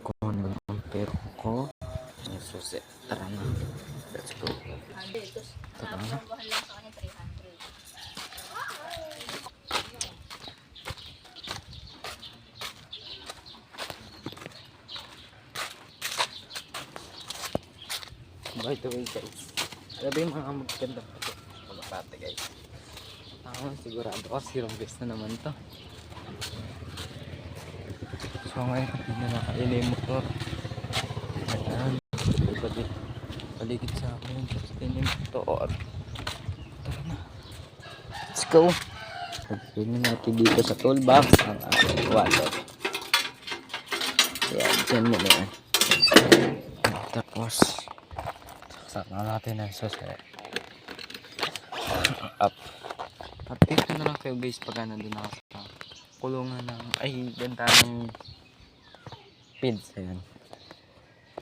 Kung nag-compare ko yung susi. Tara na. Let's go. Tara na. By the way guys, grabe yung mga maganda pa ito pagpate guys. Sigurado ako zero base na naman to. So ngayon hindi na nakainay yung motor. Ayan, paligid sa akin tapos inay yung motor. Tara na, let's go. Pagpili natin dito sa toolbox ang ating wallet. Ayan, dyan mo na yan. Tapos saksakan natin ang susi up. Update ko na lang kayo guys pagka nandun ako sa kulungan ng ay benta ng feeds. Ayan.